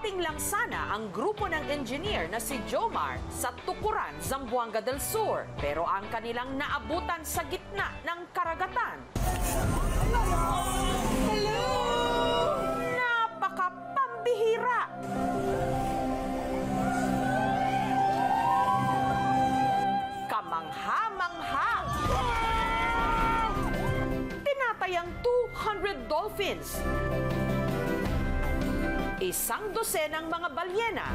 Parating lang sana ang grupo ng engineer na si Jomar sa Tukuran, Zamboanga del Sur. Pero ang kanilang naabutan sa gitna ng karagatan. Hello! Napakapambihira! Kamangha-mangha! Tinatayang 200 dolphins. Isang dosenang mga balyena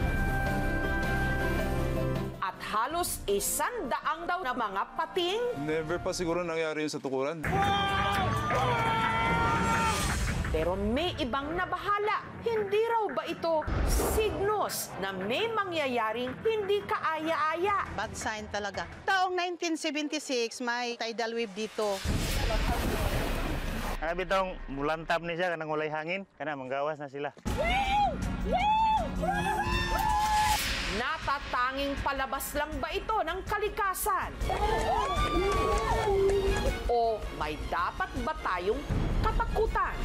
at halos 100 daw na mga pating. Never pa siguro nangyari yun sa Tukuran. Pero may ibang nabahala. Hindi raw ba ito signos na may mangyayaring hindi kaaya-aya? Bad sign talaga. Taong 1976, may tidal wave dito. Bitong mulantab ni siya kanang walay hangin kana manggawas na sila. Natatanging palabas lang ba ito ng kalikasan? O may dapat ba tayong katakutan?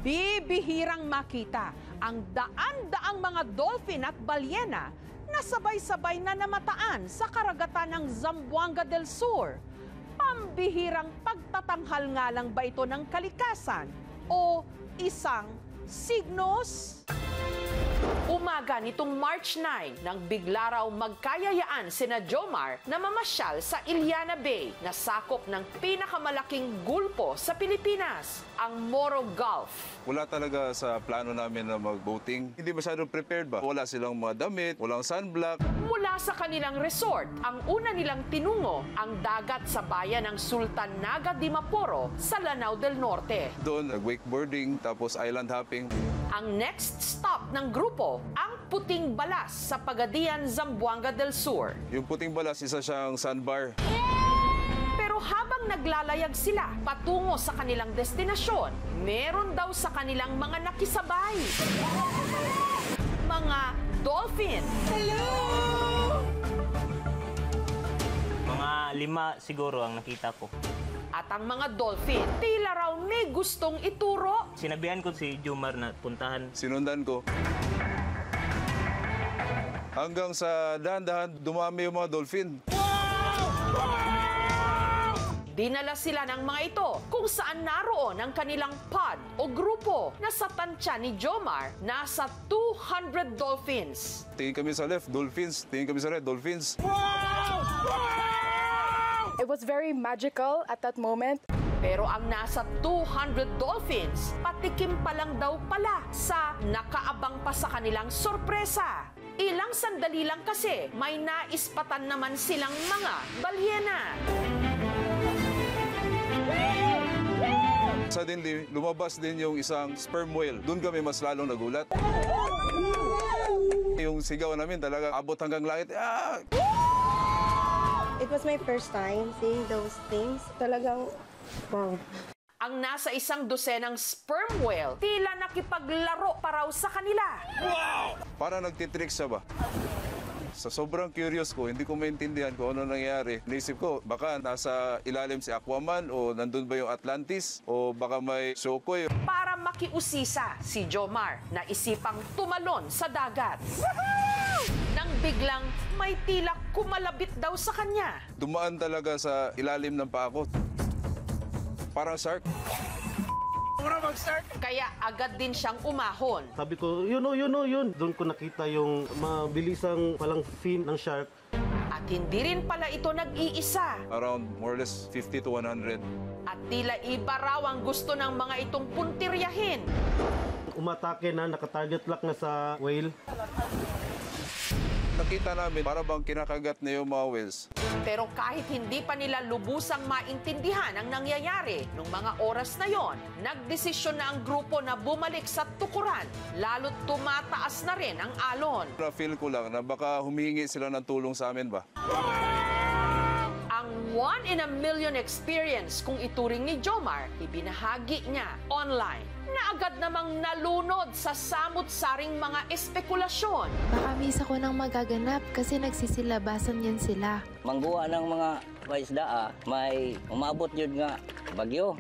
Bibihirang makita ang daan-daang mga dolphin at balyena na sabay-sabay na namataan sa karagatan ng Zamboanga del Sur. Pambihirang pagtatanghal nga lang ba ito ng kalikasan o isang signos? Umaga nitong March 9 nang bigla raw magkayayaan sina Jomar na mamasyal sa Iliana Bay na sakop ng pinakamalaking gulpo sa Pilipinas, ang Moro Gulf. Wala talaga sa plano namin na mag-boating. Hindi masyadong prepared ba? Wala silang mga damit, walang sunblock. Mula sa kanilang resort, ang una nilang tinungo ang dagat sa bayan ng Sultan Naga di Maporo sa Lanao del Norte. Doon, nag-wakeboarding, tapos island hopping. Ang next stop ng grupo, ang Puting Balas sa Pagadian, Zamboanga del Sur. Yung Puting Balas, isa siyang sandbar. Pero habang naglalayag sila patungo sa kanilang destinasyon, meron daw sa kanilang mga nakisabay. Mga dolphin. Hello! Mga 5 siguro ang nakita ko. At ang mga dolphin, tila raw may gustong ituro. Sinabihan ko si Jomar na puntahan. Sinundan ko. Hanggang sa dahan-dahan, dumami yung mga dolphin. Dinala sila ng mga ito kung saan naroon ang kanilang pod o grupo na sa tansya ni Jomar nasa 200 dolphins. Tingin kami sa left, dolphins. Tingin kami sa right, dolphins. It was very magical at that moment. Pero ang nasa 200 dolphins, patikim pa lang daw pala sa nakaabang pa sa kanilang sorpresa. Ilang sandali lang kasi may naispatan naman silang mga balyena. Suddenly, lumabas din yung isang sperm whale. Doon kami mas lalong nagulat. Yung sigaw namin talaga abot hanggang langit. Ah! It was my first time seeing those things. Talagang, wow. Ang nasa isang dosenang sperm whale, tila nakipaglaro pa raw sa kanila. Para nagtitrick siya ba? Sa sobrang curious ko, hindi ko maintindihan kung ano nangyari. Naisip ko, baka nasa ilalim si Aquaman o nandun ba yung Atlantis o baka may Shokoy. Para makiusisa si Jomar na isipang tumalon sa dagat. Nang biglang may tila kumalabit daw sa kanya. Dumaan talaga sa ilalim ng paa ko. Parang shark. Kaya agad din siyang umahon. Sabi ko, yun. Doon ko nakita yung mabilisang palang fin ng shark. At hindi rin pala ito nag-iisa. Around more or less 50 to 100. At tila iba raw ang gusto ng mga itong puntiryahin. Umatake na, nakatarget lock na sa whale. Nakita namin para bang kinakagat na yung mga whales. Pero kahit hindi pa nila lubusang maintindihan ang nangyayari nung mga oras na yon, nagdesisyon na ang grupo na bumalik sa Tukuran, lalo't tumataas na rin ang alon. Na-feel ko lang na baka humingi sila ng tulong sa amin ba? Ang one-in-a-million experience kung ituring ni Jomar, ibinahagi niya online na agad namang nalunod sa samut-saring mga espekulasyon. Baka may isa ko nang magaganap kasi nagsisilabasan yan sila. Mangguha ng mga paisda, may umabot yun nga bagyo.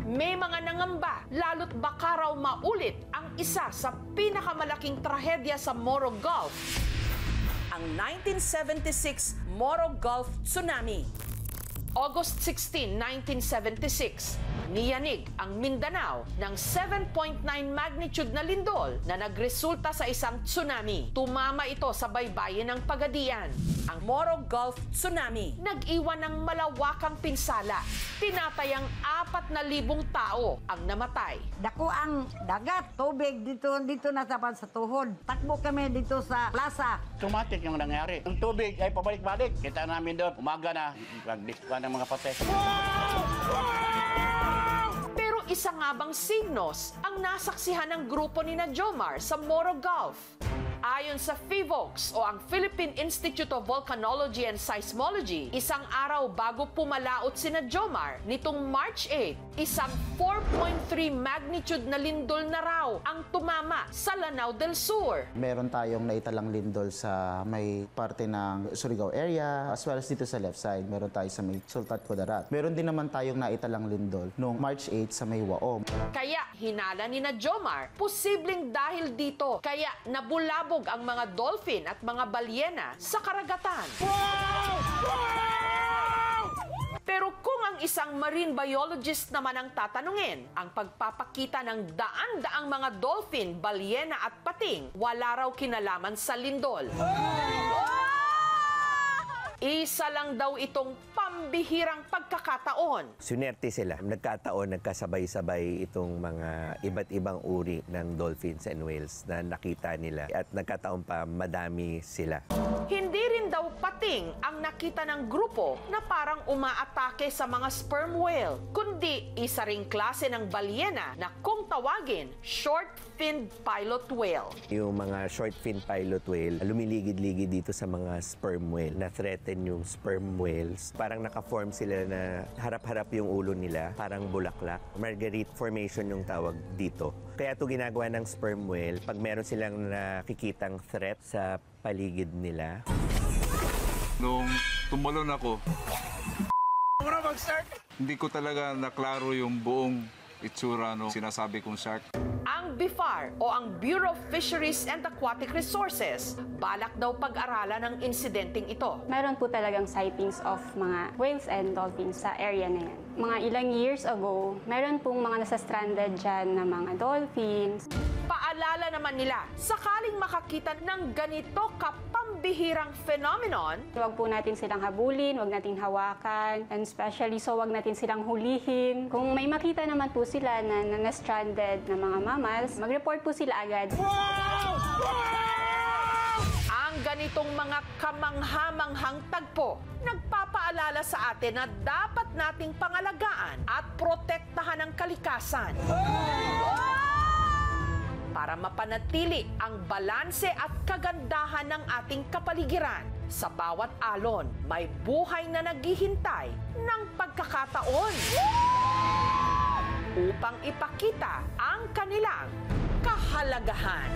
May mga nangamba, lalo't baka raw maulit ang isa sa pinakamalaking trahedya sa Moro Gulf, ang 1976 Moro Gulf Tsunami. August 16, 1976, niyanig ang Mindanao ng 7.9 magnitude na lindol na nagresulta sa isang tsunami. Tumama ito sa baybayin ng Pagadian. Ang Moro Gulf Tsunami nag-iwan ng malawakang pinsala. Tinatayang 4,000 tao ang namatay. Dako ang dagat, tubig dito na sa tuhod. Takbo kami dito sa plaza. Automatic yung nangyari. Ang tubig ay pabalik-balik. Kita namin doon, umaga na, nagdiskuhan ng mga patay. Pero isa nga bang signos ang nasaksihan ng grupo ni na Jomar sa Moro Gulf? Ayon sa PHIVOLCS o ang Philippine Institute of Volcanology and Seismology, isang araw bago pumalaot sina Jomar nitong March 8, isang 4.3 magnitude na lindol na raw ang tumama sa Lanao del Sur. Meron tayong naitalang lindol sa may parte ng Surigao area as well as dito sa left side. Meron tayo sa may Sultan Kudarat. Meron din naman tayong naitalang lindol noong March 8 sa may Waom. Kaya hinala ni na Jomar, posibleng dahil dito kaya nabulabog ang mga dolphin at mga balyena sa karagatan. Pero kung ang isang marine biologist naman ang tatanungin, ang pagpapakita ng daan-daang mga dolphin, balyena at pating, wala raw kinalaman sa lindol. Isa lang daw itong pambihirang pagkakataon. Sunerte sila. Nagkataon, nagkasabay-sabay itong mga iba't ibang uri ng dolphins and whales na nakita nila at nagkataon pa madami sila. Hindi rin daw pating ang nakita ng grupo na parang umaatake sa mga sperm whale, kundi isa ring klase ng balyena na kung tawagin, short-finned pilot whale. Yung mga short-finned pilot whale, lumiligid-ligid dito sa mga sperm whale na threaten yung sperm whales. Parang naka-form sila na harap-harap yung ulo nila, parang bulaklak. Marguerite formation yung tawag dito. Kaya ito ginagawa ng sperm whale pag meron silang nakikitang threat sa paligid nila. Nung tumalon ako, hindi ko talaga naklaro yung buong itsura ng sinasabi kong shark. Ang BIFAR o ang Bureau of Fisheries and Aquatic Resources, balak daw pag-aralan ang insidenteng ito. Meron po talagang sightings of mga whales and dolphins sa area na yan. Mga ilang years ago, meron pong mga nasa-stranded dyan na mga dolphins. Paalala naman nila, sakaling makakita ng ganito kapambihirang phenomenon, huwag po natin silang habulin, huwag natin hawakan, and especially so huwag natin silang hulihin. Kung may makita naman po sila na stranded na mga mammals, mag-report po sila agad. Ang ganitong mga kamangha-manghang tagpo, nagpapaalala sa atin na dapat nating pangalagaan at protektahan ang kalikasan. Para mapanatili ang balanse at kagandahan ng ating kapaligiran. Sa bawat alon, may buhay na naghihintay ng pagkakataon upang ipakita ang kanilang kahalagahan.